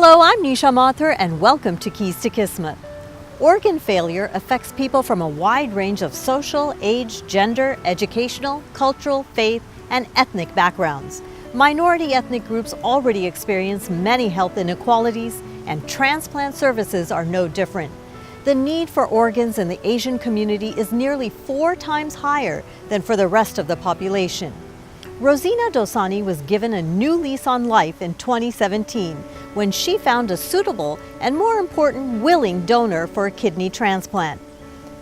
Hello, I'm Nisha Mathur and welcome to Keys to Kismet. Organ failure affects people from a wide range of social, age, gender, educational, cultural, faith, and ethnic backgrounds. Minority ethnic groups already experience many health inequalities, and transplant services are no different. The need for organs in the Asian community is nearly 4 times higher than for the rest of the population. Rosina Dosani was given a new lease on life in 2017 when she found a suitable and, more important, willing donor for a kidney transplant.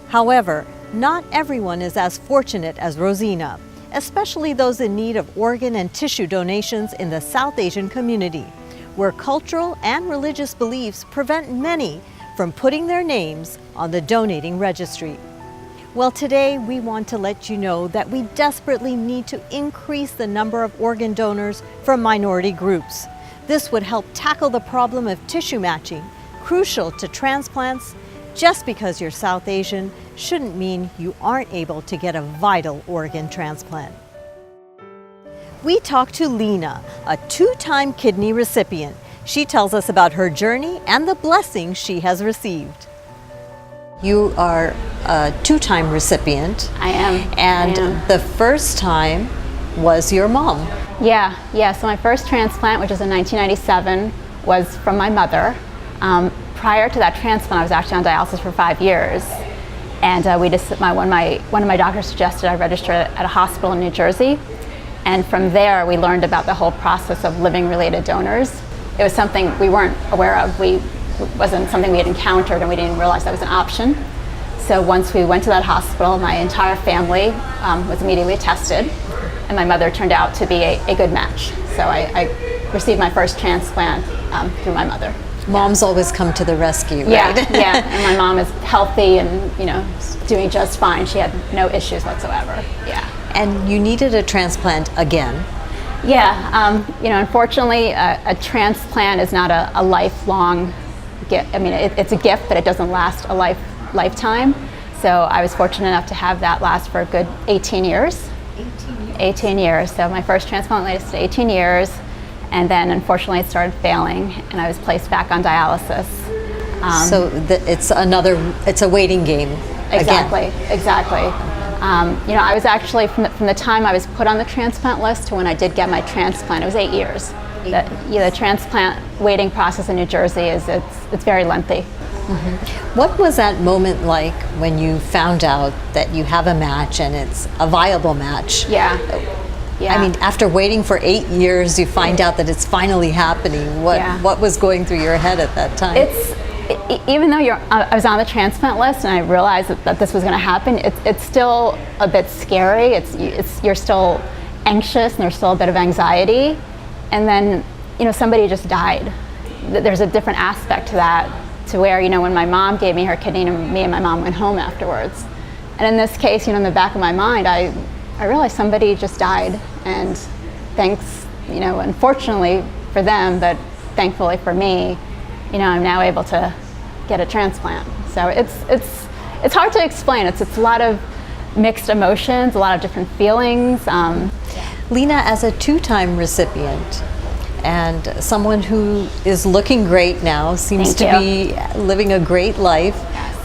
However, not everyone is as fortunate as Rosina, especially those in need of organ and tissue donations in the South Asian community, where cultural and religious beliefs prevent many from putting their names on the donating registry. Well, today we want to let you know that we desperately need to increase the number of organ donors from minority groups. This would help tackle the problem of tissue matching, crucial to transplants. Just because you're South Asian shouldn't mean you aren't able to get a vital organ transplant. We talked to Lena, a 2-time kidney recipient. She tells us about her journey and the blessings she has received. You are a 2-time recipient. I am. And the first time was your mom. Yeah. So my first transplant, which was in 1997, was from my mother. Prior to that transplant, I was actually on dialysis for 5 years. And one of my doctors suggested I register at a hospital in New Jersey. And from there, we learned about the whole process of living-related donors. It was something we weren't aware of. It wasn't something we had encountered, and we didn't realize that was an option. So once we went to that hospital, my entire family was immediately tested, and my mother turned out to be a good match. So I received my first transplant through my mother. Moms always come to the rescue, right? Yeah. And my mom is healthy and doing just fine. She had no issues whatsoever. Yeah. And you needed a transplant again. Yeah. Unfortunately, a transplant is not a lifelong gift. I mean, it's a gift, but it doesn't last a lifetime. So I was fortunate enough to have that last for a good 18 years. 18 years. So my first transplant lasted 18 years, and then unfortunately it started failing, and I was placed back on dialysis. So it's a waiting game. Exactly. Again. Exactly. I was actually from the time I was put on the transplant list to when I did get my transplant, it was 8 years. The transplant waiting process in New Jersey it's very lengthy. Mm-hmm. What was that moment like when you found out that you have a match and it's a viable match? Yeah. I mean, after waiting for 8 years, you find out that it's finally happening. What was going through your head at that time? Even though I was on the transplant list and I realized that this was going to happen, it's still a bit scary. You're still anxious and there's still a bit of anxiety. And then, somebody just died. There's a different aspect to that, to where, when my mom gave me her kidney and me and my mom went home afterwards. And in this case, in the back of my mind, I realized somebody just died. And thanks, unfortunately for them, but thankfully for me, I'm now able to get a transplant. So it's hard to explain. It's a lot of mixed emotions, a lot of different feelings. Lena, as a 2-time recipient and someone who is looking great now, seems to be living a great life,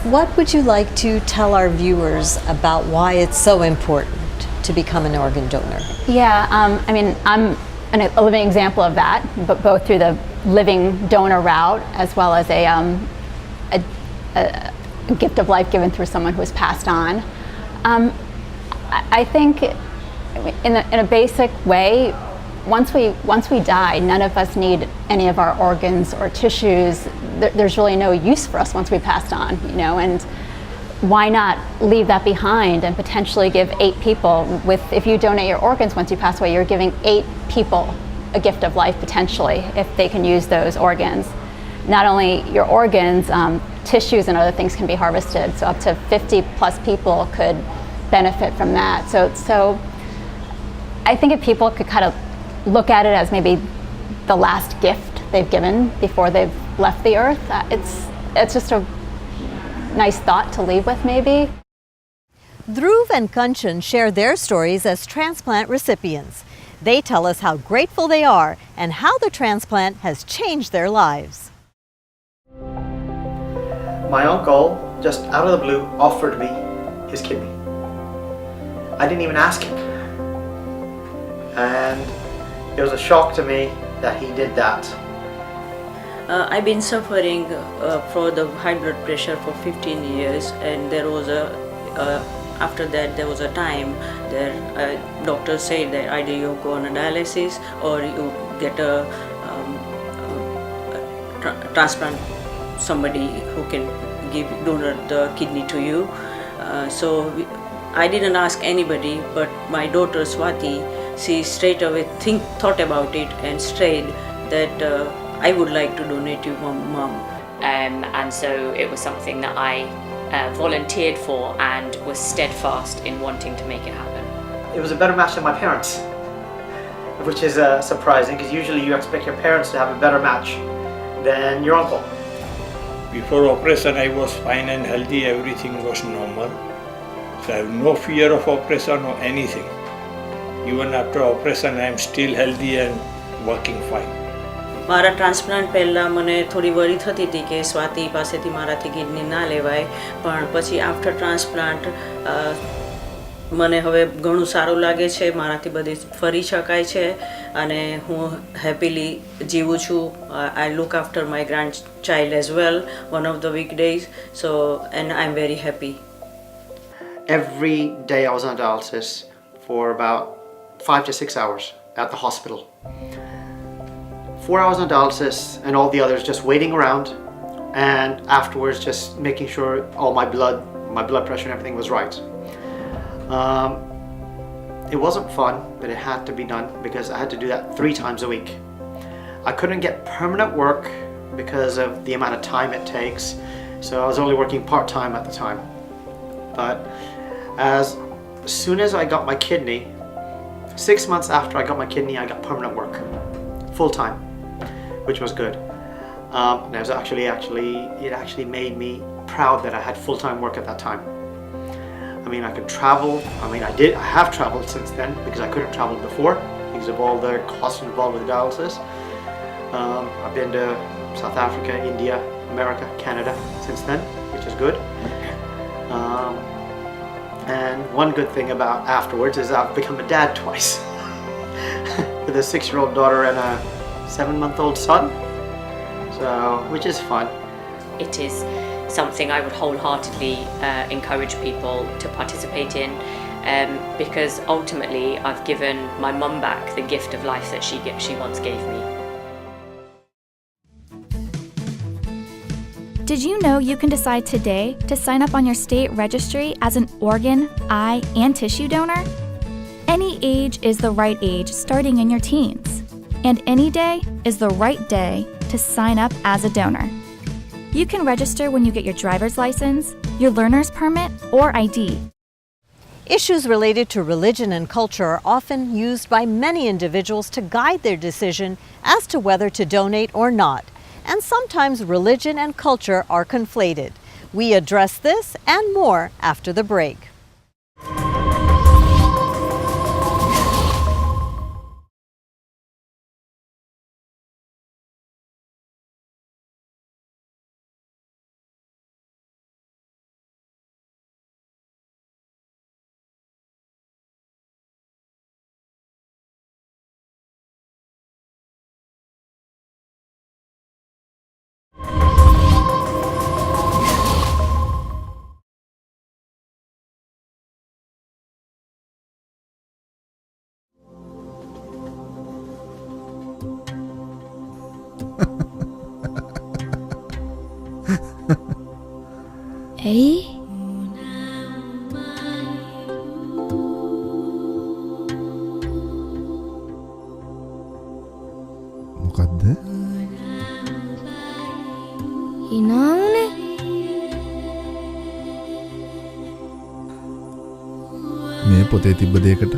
what would you like to tell our viewers about why it's so important to become an organ donor? Yeah, I'm a living example of that, but both through the living donor route as well as a gift of life given through someone who has passed on. I think in a basic way, once we die, none of us need any of our organs or tissues. There's really no use for us once we passed on, and why not leave that behind and potentially give 8 people if you donate your organs once you pass away, you're giving 8 people a gift of life potentially if they can use those organs. Not only your organs, tissues and other things can be harvested, so up to 50 plus people could benefit from that. So I think if people could kind of look at it as maybe the last gift they've given before they've left the earth, it's just a nice thought to leave with, maybe. Dhruv and Kanchan share their stories as transplant recipients. They tell us how grateful they are and how the transplant has changed their lives. My uncle, just out of the blue, offered me his kidney. I didn't even ask him. And it was a shock to me that he did that. I've been suffering for the high blood pressure for 15 years, and there was after that there was a time that doctors said that either you go on a dialysis or you get a transplant, somebody who can donate the kidney to you. I didn't ask anybody, but my daughter Swati, she straight away thought about it and said that I would like to donate to mom. And so it was something that I volunteered for and was steadfast in wanting to make it happen. It was a better match than my parents, which is surprising because usually you expect your parents to have a better match than your uncle. Before operation I was fine and healthy, everything was normal. So I have no fear of operation or anything. Even after operation I am still healthy and working fine. મારા transplant પહેલાં મને થોડી વરી થતી હતી કે સ્વાતિ પાસેથી મારાથી kidney ના લેવાય, પણ પછી આફ્ટર ટ્રાન્સપ્લાન્ટ મને હવે ઘણું સારું લાગે છે, મારાથી બધી ફરી શકાય છે અને હું હેપીલી જીવું છું. I look after my grandchild as well, one of the weekdays, and I'm very happy. Every day I was on dialysis for about 5 to 6 hours at the hospital. 4 hours on dialysis and all the others just waiting around, and afterwards just making sure all my blood pressure and everything was right. It wasn't fun, but it had to be done because I had to do that 3 times a week. I couldn't get permanent work because of the amount of time it takes, so I was only working part-time at the time. But as soon as I got my kidney, 6 months after I got my kidney, I got permanent work, full-time, which was good. And it was actually made me proud that I had full-time work at that time. I mean, I could travel. I have traveled since then because I couldn't travel before because of all the costs involved with dialysis. I've been to South Africa, India, America, Canada since then, which is good. And one good thing about afterwards is I've become a dad twice with a 6-year-old daughter and a 7-month-old son, which is fun. It is something I would wholeheartedly encourage people to participate in because ultimately I've given my mum back the gift of life that she once gave me. Did you know you can decide today to sign up on your state registry as an organ, eye, and tissue donor? Any age is the right age starting in your teens, and any day is the right day to sign up as a donor. You can register when you get your driver's license, your learner's permit, or ID. Issues related to religion and culture are often used by many individuals to guide their decision as to whether to donate or not. And sometimes religion and culture are conflated. We address this and more after the break. ඇයි? මොකක්ද? හිනාවනේ. මේ පොතේ තිබ්බ දෙයකට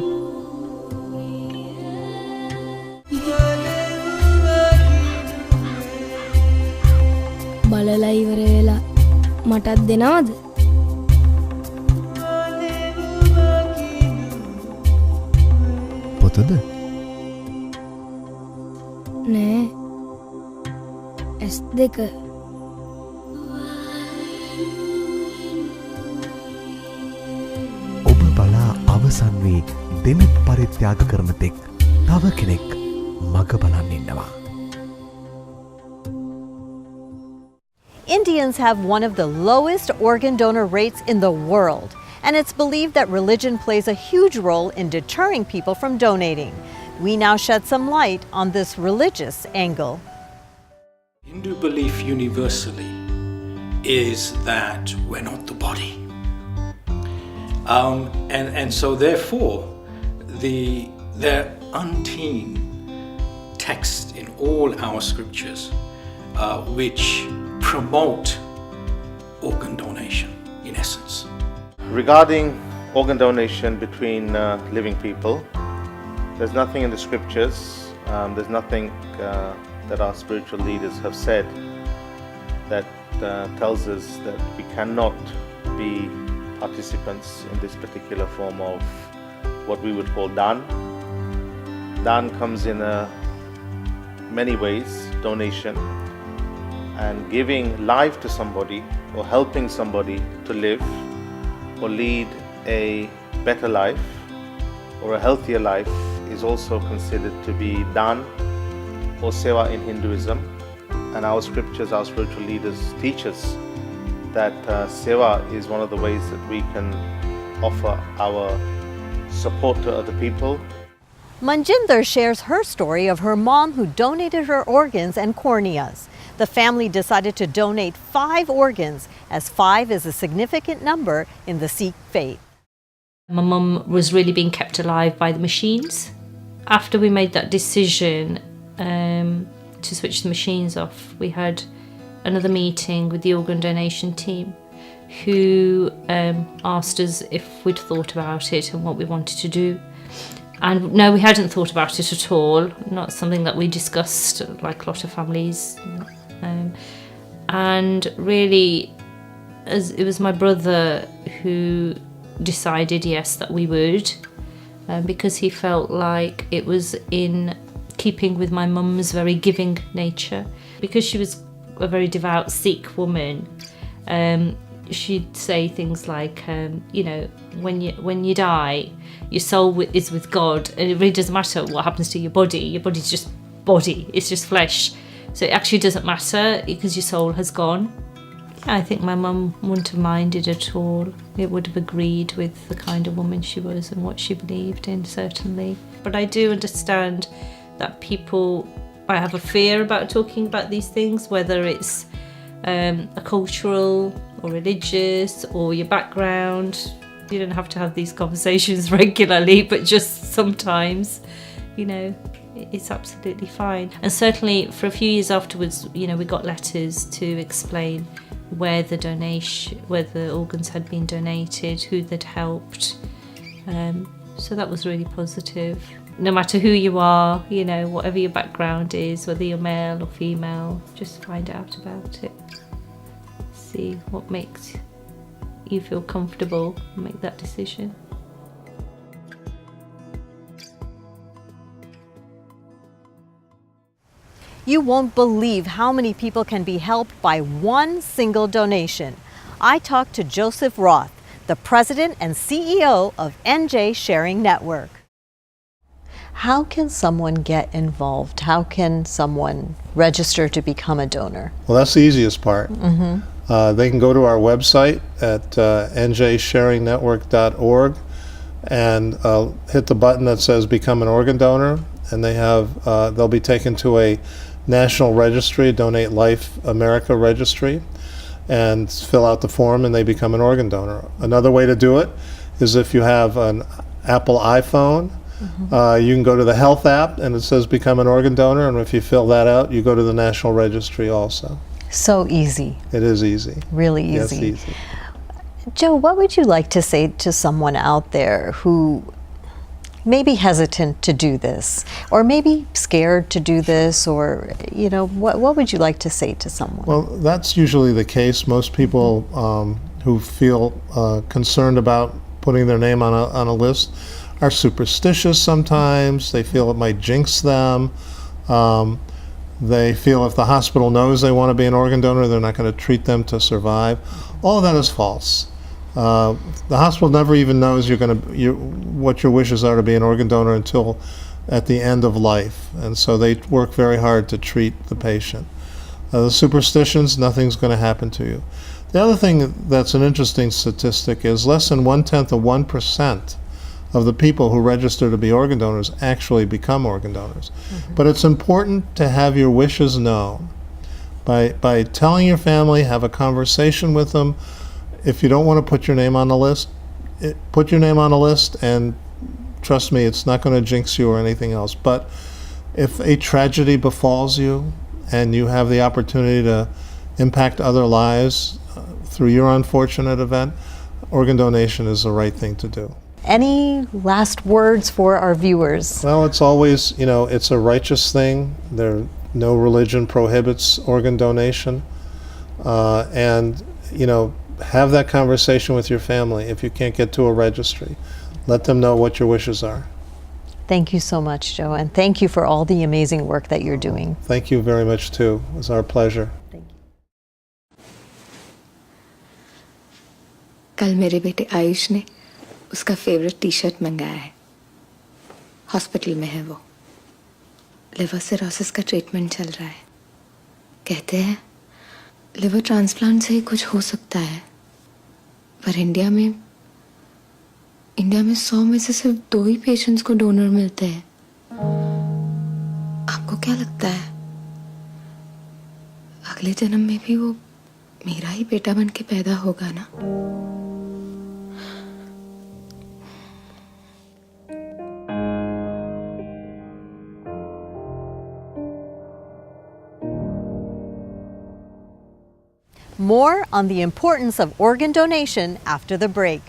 බලලා ඉවර වෙලා මටත් දෙනවද? පොතද? නෑ ඇස් දෙක ඔබ බලා අවසන් වී දෙනෙත් පරිත්‍යාග කරන තෙක් තව කෙනෙක් මග බලන් ඉන්නවා. Indians have one of the lowest organ donor rates in the world, and it's believed that religion plays a huge role in deterring people from donating. We now shed some light on this religious angle. Hindu belief universally is that we're not the body. And so therefore, there are umpteen texts in all our scriptures which promote organ donation in essence. Regarding organ donation between living people, there's nothing in the scriptures, there's nothing that our spiritual leaders have said that tells us that we cannot be participants in this particular form of what we would call dan. Dan comes in many ways, donation, and giving life to somebody or helping somebody to live or lead a better life or a healthier life is also considered to be dan or seva in Hinduism. And our scriptures, our spiritual leaders teach us that seva is one of the ways that we can offer our support to other people. Manjinder shares her story of her mom who donated her organs and corneas. The family decided to donate 5 organs, as 5 is a significant number in the Sikh faith. My mum was really being kept alive by the machines. After we made that decision to switch the machines off, we had another meeting with the organ donation team who asked us if we'd thought about it and what we wanted to do. And no, we hadn't thought about it at all, not something that we discussed like a lot of families. And really, as it was my brother who decided, yes, that we would, because he felt like it was in keeping with my mum's very giving nature. Because she was a very devout Sikh woman, she'd say things like, you know, when you die, your soul is with God, and it really doesn't matter what happens to your body. Your body's just body, it's just flesh. So it actually doesn't matter because your soul has gone. I think my mum wouldn't have minded at all. It would have agreed with the kind of woman she was and what she believed in, certainly. But I do understand that people might have a fear about talking about these things, whether it's a cultural or religious or your background. You don't have to have these conversations regularly, but just sometimes, you know, it's absolutely fine. And certainly for a few years afterwards, you know, we got letters to explain where the organs had been donated, who they'd helped. So that was really positive. No matter who you are, you know, whatever your background is, whether you're male or female, just find out about it. See what makes you feel comfortable and make that decision. You won't believe how many people can be helped by one single donation. I talked to Joseph Roth, the president and CEO of NJ Sharing Network. How can someone get involved? How can someone register to become a donor? Well, that's the easiest part. They can go to our website at njsharingnetwork.org and hit the button that says Become an Organ Donor, and they'll be taken to a national registry, Donate Life America registry, and fill out the form and they become an organ donor. Another way to do it is if you have an Apple iPhone, you can go to the health app and it says Become an Organ Donor, and if you fill that out, you go to the national registry also. So easy. It is easy. Really easy. Yes, easy. Joe, what would you like to say to someone out there who may be hesitant to do this, or maybe scared to do this, or, you know, what would you like to say to someone? Well, that's usually the case. Most people who feel concerned about putting their name on a list are superstitious sometimes. They feel it might jinx them. They feel if the hospital knows they want to be an organ donor, they're not going to treat them to survive. All of that is false. The hospital never even knows what your wishes are to be an organ donor until at the end of life, and so they work very hard to treat the patient. The superstitions, nothing's going to happen to you. The other thing that's an interesting statistic is less than 1/10% of the people who register to be organ donors actually become organ donors. But it's important to have your wishes known. By telling your family, have a conversation with them. If you don't want to put your name on the list, put your name on the list, and trust me, it's not going to jinx you or anything else. But if a tragedy befalls you and you have the opportunity to impact other lives through your unfortunate event, organ donation is the right thing to do. Any last words for our viewers? Well, it's always, it's a righteous thing. No religion prohibits organ donation. And, have that conversation with your family if you can't get to a registry. Let them know what your wishes are. Thank you so much, Joe, and thank you for all the amazing work that you're doing. Thank you very much, too. It was our pleasure. Thank you. कल मेरे बेटे आयुष ने उसका favourite T-shirt मंगाया है। Hospital में है वो। लिवर सिरोसिस का ट्रीटमेंट चल रहा है। कहते हैं लिवर ट्रांसप्लांट से ही कुछ हो सकता है, पर इंडिया में 100 में से सिर्फ 2 ही पेशेंट्स को डोनर मिलते हैं। आपको क्या लगता है अगले जन्म में भी वो मेरा ही बेटा बन के पैदा होगा ना? More on the importance of organ donation after the break.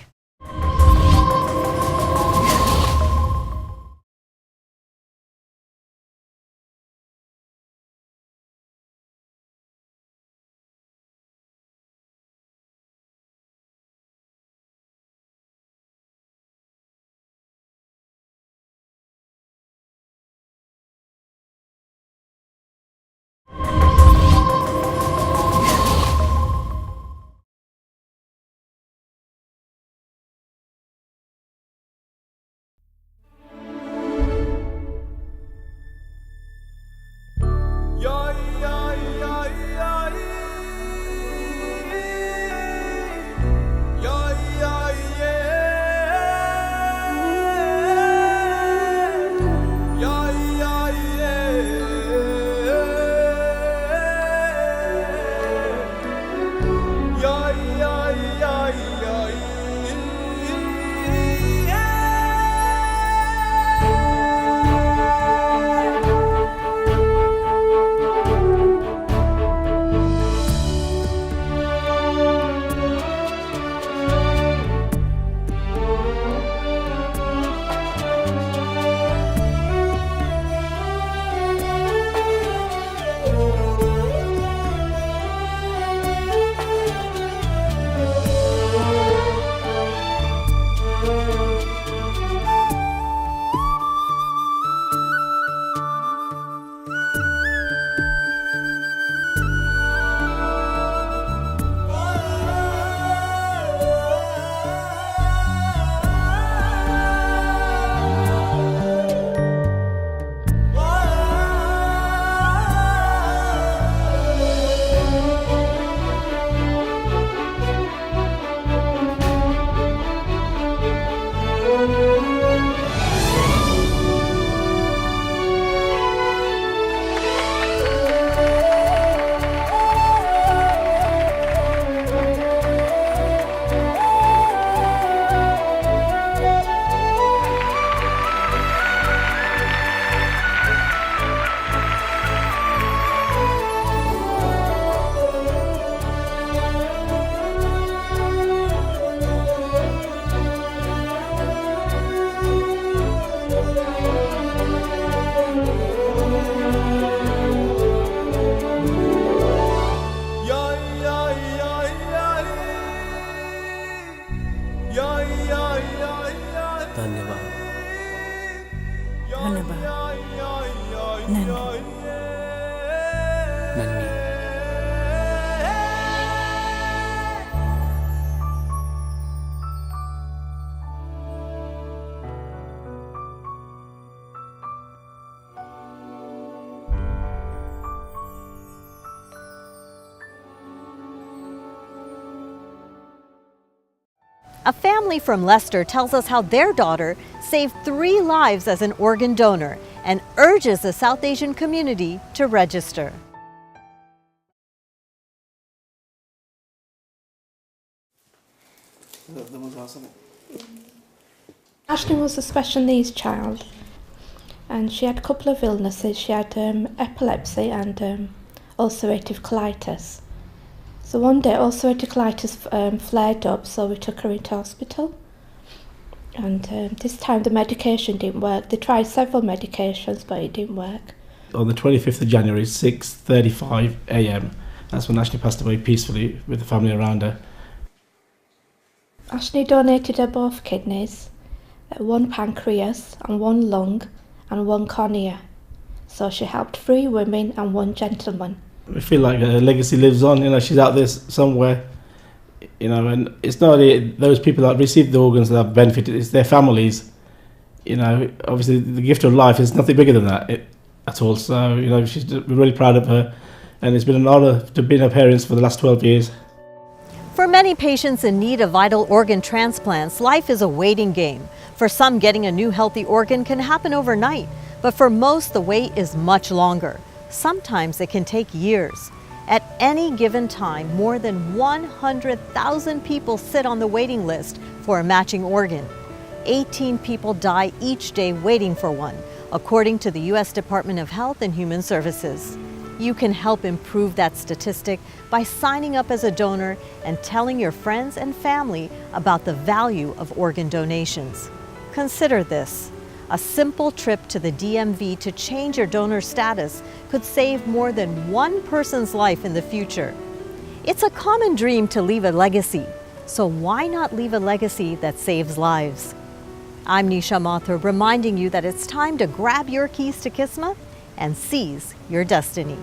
धन्यवाद। A family from Leicester tells us how their daughter saved 3 lives as an organ donor and urges the South Asian community to register. Ashley was a special needs child, and she had a couple of illnesses. She had epilepsy and ulcerative colitis. So one day ulcerative colitis flared up, so we took her into hospital. And this time the medication didn't work. They tried several medications, but it didn't work. On the 25th of January, 6:35 a.m, that's when Ashley passed away peacefully with the family around her. Ashley donated her both kidneys, 1 pancreas and 1 lung and 1 cornea. So she helped 3 women and 1 gentleman. We feel like her legacy lives on, she's out there somewhere, and it's not only those people that received the organs that have benefited, it's their families. Obviously the gift of life is nothing bigger than that at all. So, we're really proud of her, and it's been an honour to be her parents for the last 12 years. For many patients in need of vital organ transplants, life is a waiting game. For some, getting a new healthy organ can happen overnight, but for most, the wait is much longer. Sometimes it can take years. At any given time, more than 100,000 people sit on the waiting list for a matching organ. 18 people die each day waiting for one, according to the U.S. Department of Health and Human Services. You can help improve that statistic by signing up as a donor and telling your friends and family about the value of organ donations. Consider this. A simple trip to the DMV to change your donor status could save more than 1 person's life in the future. It's a common dream to leave a legacy, so why not leave a legacy that saves lives? I'm Nisha Mathur, reminding you that it's time to grab your keys to Kismet and seize your destiny.